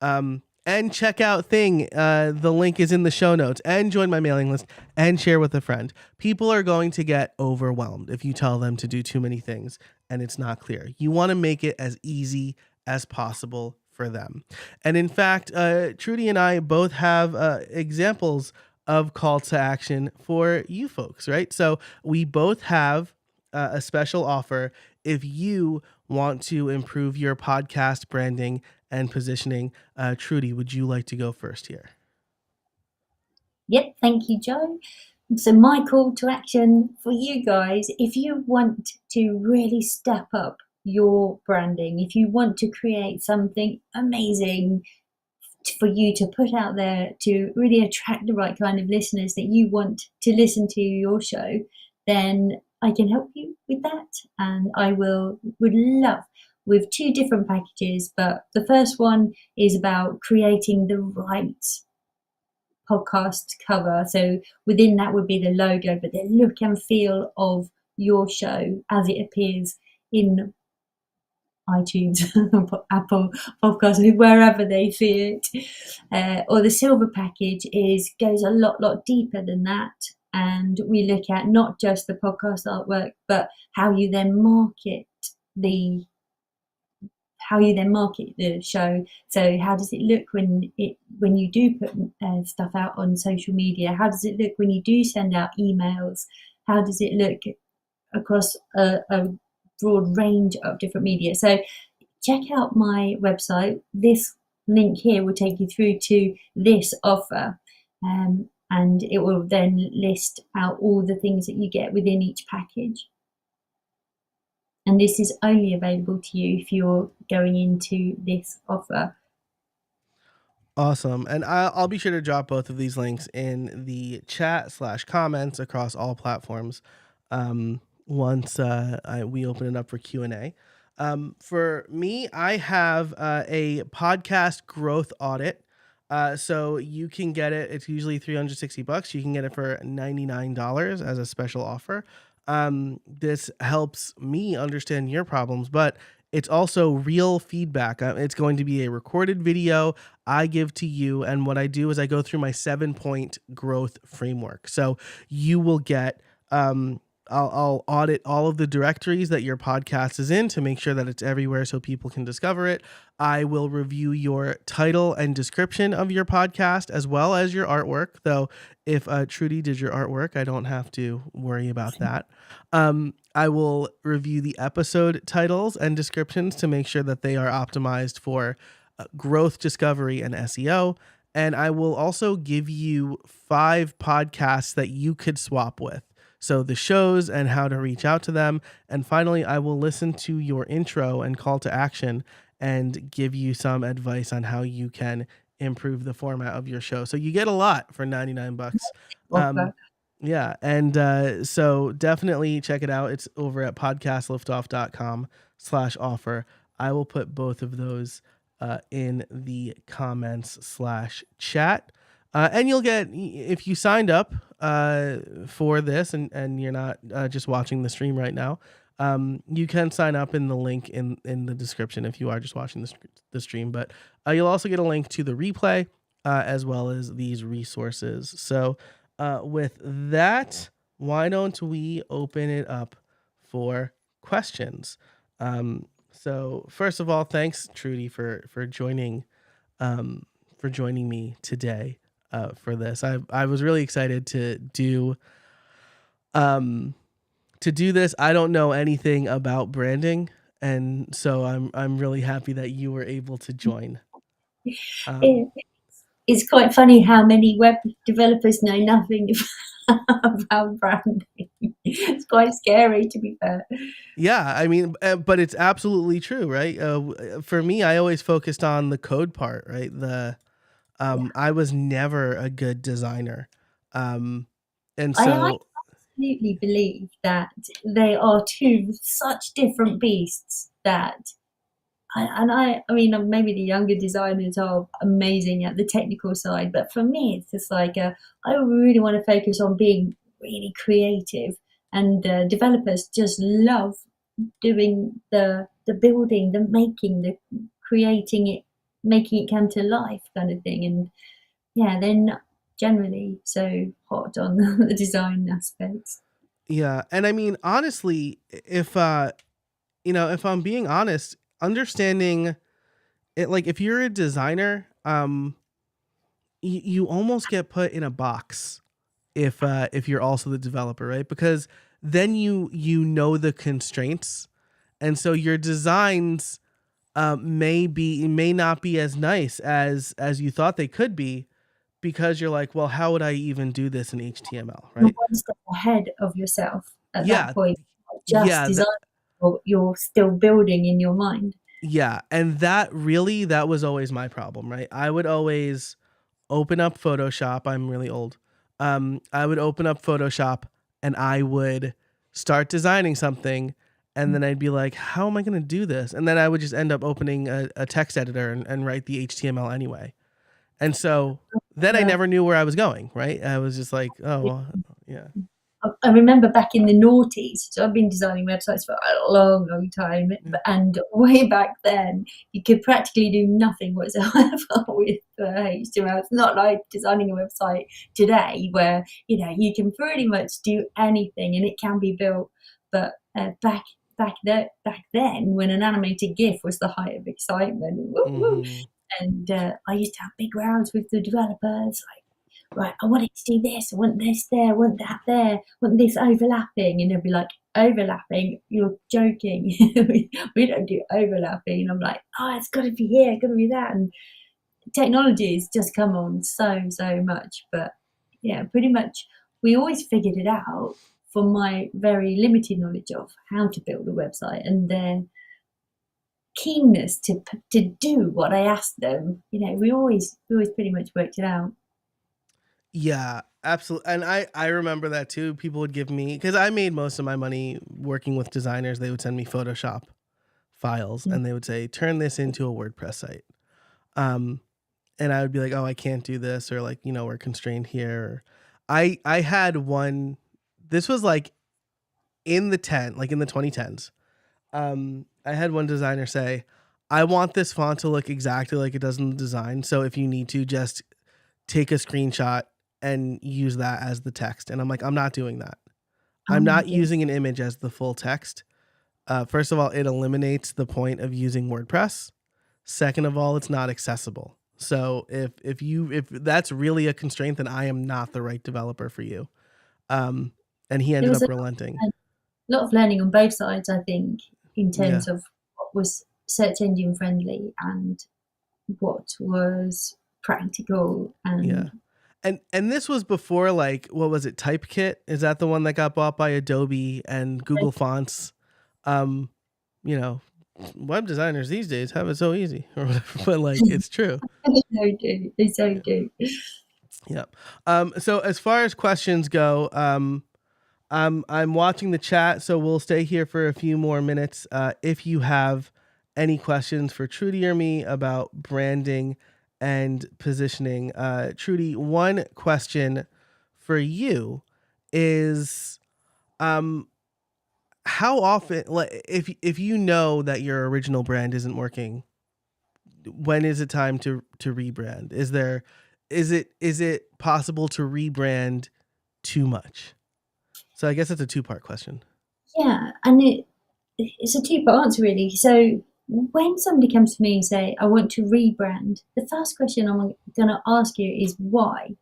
And check out Thing. The link is in the show notes. And join my mailing list and share with a friend. People are going to get overwhelmed if you tell them to do too many things and it's not clear. You want to make it as easy as possible for them. And in fact, Trudy and I both have examples of call to action for you folks, right? So we both have a special offer if you want to improve your podcast branding and positioning. Trudy, would you like to go first here? Yep, thank you, Joe. So my call to action for you guys, if you want to really step up your branding, if you want to create something amazing for you to put out there to really attract the right kind of listeners that you want to listen to your show, then I can help you with that. And I would love with 2 different packages, but the first one is about creating the right podcast cover. So within that would be the logo, but the look and feel of your show as it appears in iTunes, Apple Podcasts, wherever they see it. Or the silver package goes a lot deeper than that. And we look at not just the podcast artwork, but how you then market the show. So how does it look when you do put stuff out on social media? How does it look when you do send out emails? How does it look across a broad range of different media? So check out my website. This link here will take you through to this offer, and it will then list out all the things that you get within each package. And this is only available to you if you're going into this offer. Awesome. And I'll be sure to drop both of these links in the chat/comments across all platforms once we open it up for Q&A. For me, I have a podcast growth audit. So you can get it. It's usually $360. You can get it for $99 as a special offer. This helps me understand your problems, but it's also real feedback. It's going to be a recorded video I give to you. And what I do is I go through my 7-point growth framework. So you will get, I'll audit all of the directories that your podcast is in to make sure that it's everywhere so people can discover it. I will review your title and description of your podcast as well as your artwork. Though if Trudy did your artwork, I don't have to worry about that. I will review the episode titles and descriptions to make sure that they are optimized for growth, discovery, and SEO. And I will also give you 5 podcasts that you could swap with. So the shows and how to reach out to them. And finally, I will listen to your intro and call to action and give you some advice on how you can improve the format of your show. So you get a lot for $99. Yeah. And so definitely check it out. It's over at podcastliftoff.com/offer. I will put both of those in the comments/chat. And you'll get, if you signed up for this and you're not just watching the stream right now, you can sign up in the link in the description if you are just watching the stream. But you'll also get a link to the replay as well as these resources. So with that, why don't we open it up for questions? So first of all, thanks, Trudy, for joining me today. For this, I was really excited to do this. I don't know anything about branding, and so I'm really happy that you were able to join. It's quite funny how many web developers know nothing about branding. It's quite scary, to be fair. Yeah, I mean, but it's absolutely true, right? For me, I always focused on the code part, right? I was never a good designer. And so absolutely believe that they are two such different beasts that I mean, maybe the younger designers are amazing at the technical side, but for me, it's just like I really want to focus on being really creative, and developers just love doing the building, the making, the creating it, making it come to life, kind of thing. And yeah, they're not generally so hot on the design aspects. Yeah, and I mean honestly, if if I'm being honest, understanding it, like if you're a designer, you almost get put in a box if you're also the developer, right? Because then you know the constraints, and so your designs may not be as nice as you thought they could be, because you're like, well, how would I even do this in HTML, You're right? one step ahead of yourself at that Yeah, point, not just yeah, design, or you're still building in your mind. yeah, and that was always my problem, right? I would always open up Photoshop. I'm really old. I would open up Photoshop and I would start designing something, and then I'd be like, how am I going to do this? And then I would just end up opening a text editor and write the HTML anyway. And so then I Uh, never knew where I was going, right? I was just like, oh, well, yeah. I remember back in the noughties, so I've been designing websites for a long, long time, Yeah. and way back then, you could practically do nothing whatsoever with HTML. It's not like designing a website today, where you can pretty much do anything and it can be built. But back then, when an animated GIF was the height of excitement, woo, woo, Hmm. and I used to have big rounds with the developers, like, right, I want it to do this, I want this there, I want that there, I want this overlapping. And they'll be like, overlapping? You're joking. We don't do overlapping. And I'm like, oh, it's got to be here, got to be that. And technology has just come on so much. But yeah, pretty much we always figured it out from my very limited knowledge of how to build a website, and their keenness to do what I asked them. We always pretty much worked it out. Yeah, absolutely. And I remember that too. People would give me, because I made most of my money working with designers. They would send me Photoshop files Mm. and they would say, turn this into a WordPress site. Um, and I would be like, oh, I can't do this, or like, we're constrained here. Or I had one. This was like in the 2010s. I had one designer say, I want this font to look exactly like it does in the design. So if you need to, just take a screenshot and use that as the text. And I'm like, I'm not doing that. Oh I'm my not goodness. using an image as the full text. First of all, it eliminates the point of using WordPress. Second of all, it's not accessible. So if that's really a constraint, then I am not the right developer for you. Um, and he There ended was up relenting. a lot of learning on both sides, I think, in Yeah, terms of what was search engine friendly and what was practical. yeah. And And this was before, like, what was it? Typekit? Is that the one that got bought by Adobe and Google Fonts? Um, you know, web designers these days have it so easy, or whatever. But like, it's true. they so Yeah. do. Yep. So as far as questions go, I'm watching the chat, so we'll stay here for a few more minutes. If you have any questions for Trudy or me about branding and positioning, Trudy, one question for you is, um, how often, like, if you know that your original brand isn't working, when is it time to rebrand? Is it possible to rebrand too much? So I guess it's a two-part question. Yeah, and it's a two-part answer, really. So when somebody comes to me and say, I want to rebrand, the first question I'm going to ask you is why?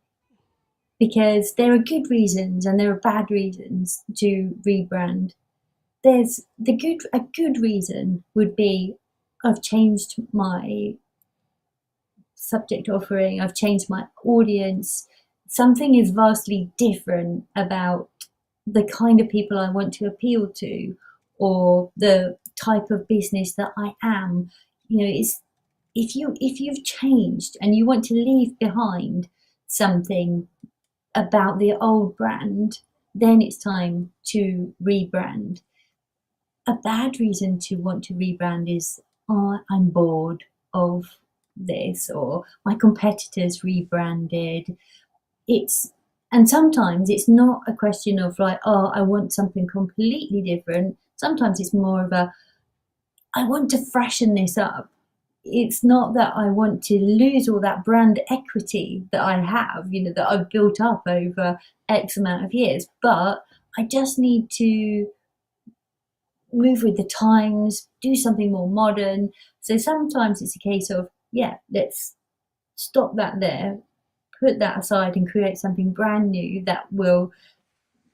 Because there are good reasons and there are bad reasons to rebrand. There's a good reason would be, I've changed my subject offering, I've changed my audience. Something is vastly different about the kind of people I want to appeal to, or the type of business that I am. It's, if you've changed and you want to leave behind something about the old brand, then it's time to rebrand. A bad reason to want to rebrand is, oh, I'm bored of this, or my competitors rebranded. It's and sometimes it's not a question of like, oh, I want something completely different. Sometimes it's more of a, I want to freshen this up. It's not that I want to lose all that brand equity that I have, that I've built up over X amount of years, but I just need to move with the times, do something more modern. So sometimes it's a case of, yeah, let's stop that there, put that aside and create something brand new that will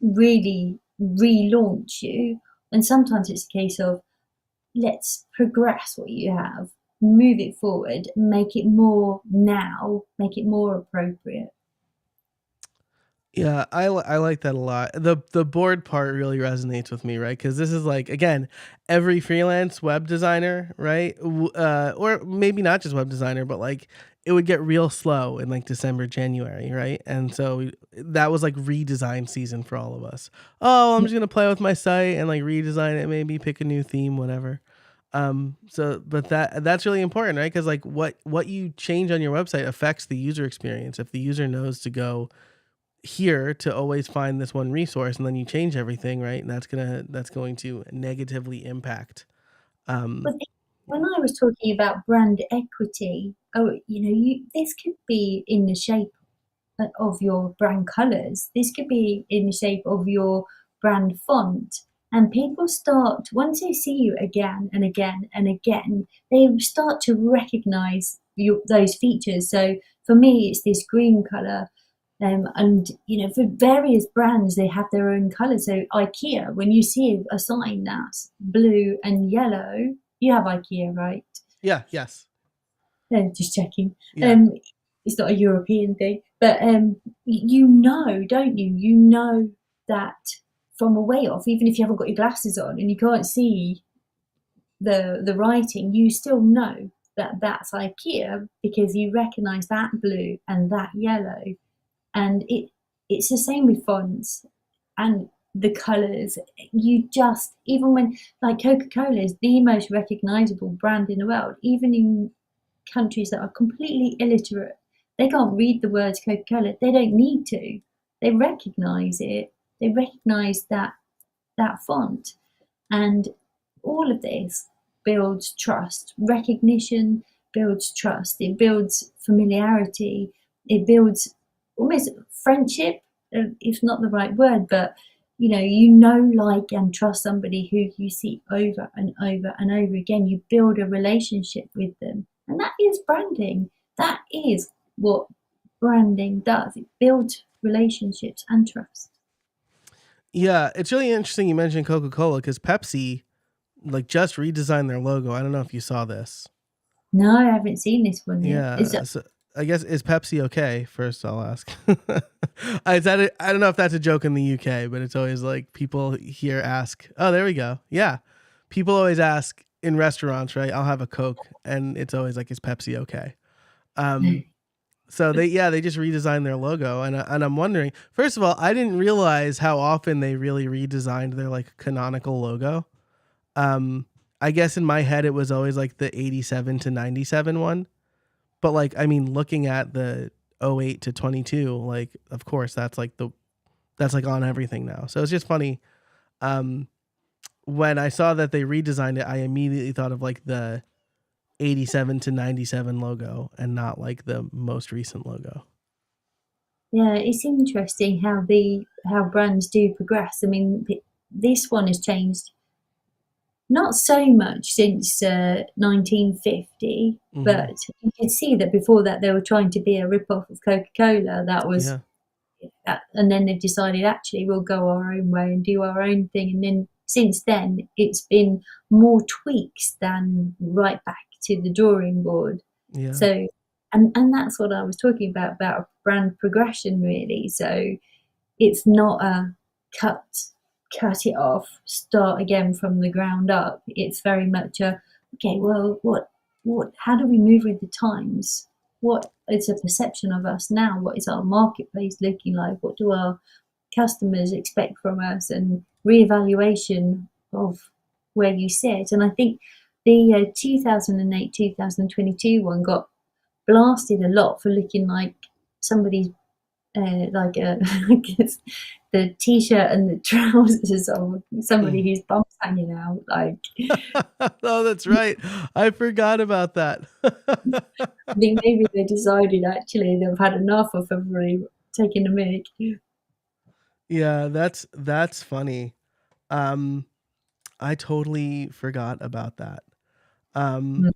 really relaunch you. And sometimes it's a case of, let's progress what you have, move it forward, make it more now, make it more appropriate. Yeah, I like that a lot. The board part really resonates with me, right? Because this is like, again, every freelance web designer, right? Or maybe not just web designer, but like it would get real slow in like December, January, right? And so that was like redesign season for all of us. Oh, I'm just gonna play with my site and like redesign it, maybe pick a new theme, whatever. So but that's really important, right? Because like what you change on your website affects the user experience. If the user knows to go here to always find this one resource and then you change everything, right, and that's going to negatively impact. um But when I was talking about brand equity, oh, this could be in the shape of your brand colors. This could be in the shape of your brand font. And people start, once they see you again and again and again, they start to recognize those features. So for me, it's this green color. And for various brands, they have their own colors. So IKEA, when you see a sign that's blue and yellow, you have IKEA, right? yeah, yes, Just checking. yeah, It's not a European thing, but don't you? You know that from a way off, even if you haven't got your glasses on and you can't see the writing, you still know that that's IKEA because you recognise that blue and that yellow, and it's the same with fonts and the colours. You just, even when, like, Coca-Cola is the most recognisable brand in the world, even in countries that are completely illiterate. They can't read the words Coca-Cola. They don't need to. They recognise it. They recognise that font. And all of this builds trust. Recognition builds trust. It builds familiarity. It builds almost friendship, if not the right word, but like and trust somebody who you see over and over and over again. You build a relationship with them. And that is branding. That is what branding does. It builds relationships and trust. yeah. It's really interesting you mentioned Coca-Cola because Pepsi like just redesigned their logo. I don't know if you saw this. No, I haven't seen this one yet. Yeah, so I guess, is Pepsi okay? First, I'll ask. I don't know if that's a joke in the UK, but it's always like people here ask. Oh, there we go. Yeah, people always ask in restaurants, right? I'll have a Coke, and it's always like, is Pepsi okay? Um, so they just redesigned their logo, and I'm wondering. First of all, I didn't realize how often they really redesigned their like canonical logo. Um, I guess in my head it was always like the 87 to 97 one. But like, I mean, looking at the 08 to 22, like, of course, that's like on everything now. So it's just funny. Um, when I saw that they redesigned it, I immediately thought of like the 87 to 97 logo and not like the most recent logo. Yeah, it's interesting how brands do progress. I mean, this one has changed not so much since 1950, Mm-hmm. but you could see that before that they were trying to be a rip-off of Coca-Cola. That was Yeah. and then they've decided, actually, we'll go our own way and do our own thing. And then since then, it's been more tweaks than right back to the drawing board. Yeah. So, and that's what I was talking about brand progression, really. So it's not a cut cut it off, start again from the ground up. It's very much a, okay, well, what how do we move with the times? What is a perception of us now? What is our marketplace looking like? What do our customers expect from us, and reevaluation of where you sit. And I think the 2008 2022 one got blasted a lot for looking like somebody's like a I guess the t-shirt and the trousers of somebody Mm. whose bum's hanging out. Like Oh, that's right. I forgot about that. I think maybe they decided actually they've had enough of everybody taking the mic. Yeah, that's funny. Um, I totally forgot about that. Um, Mm.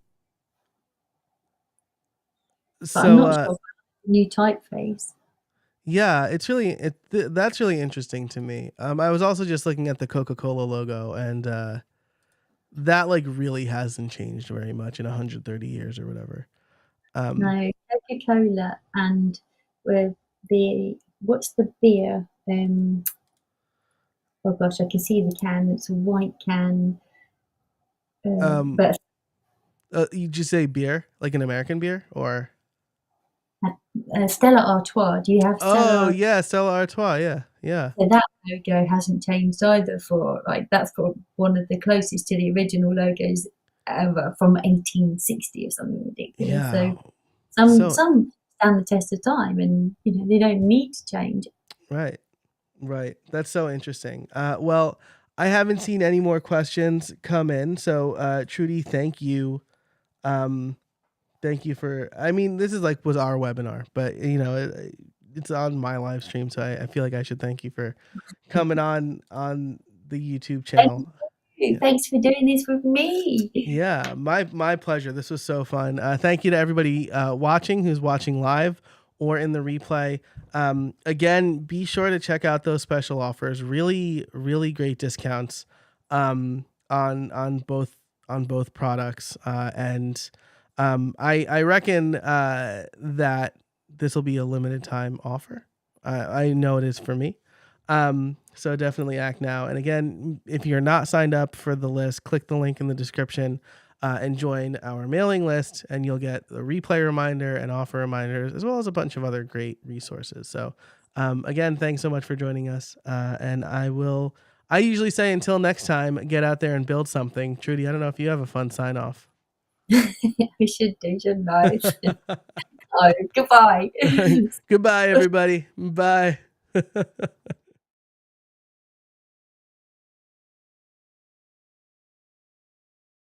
But I'm so not sure about the new typeface. yeah, it's really that's really interesting to me. I was also just looking at the Coca-Cola logo, and that like really hasn't changed very much in 130 years or whatever. Um, No, Coca-Cola and with the what's the beer? Oh gosh, I can see the can. It's a white can, um, but you just say beer, like an American beer, or Stella Artois. Do you have oh Stella? yeah, Stella Artois, yeah, yeah, So that logo hasn't changed either. For like that's for one of the closest to the original logos ever from 1860 or something ridiculous. yeah. So some So some stand the test of time, and they don't need to change. right, right. That's so interesting. Well, I haven't seen any more questions come in, so Trudy, thank you. Um, Thank you for. I mean, this is like was our webinar, but it's on my live stream, so I feel like I should thank you for coming on the YouTube Thank channel. you. Yeah, Thanks for doing this with me. yeah, my pleasure. This was so fun. Thank you to everybody watching who's watching live or in the replay. Again, be sure to check out those special offers. Really, really great discounts on both products. And I reckon that this will be a limited time offer. I know it is for me. So definitely act now. And again, if you're not signed up for the list, click the link in the description and join our mailing list, and you'll get a replay reminder and offer reminders, as well as a bunch of other great resources. So, again, thanks so much for joining us. And I usually say until next time, get out there and build something. Trudy, I don't know if you have a fun sign off. I should do, shouldn't I? Oh, goodbye. Goodbye, everybody. Bye.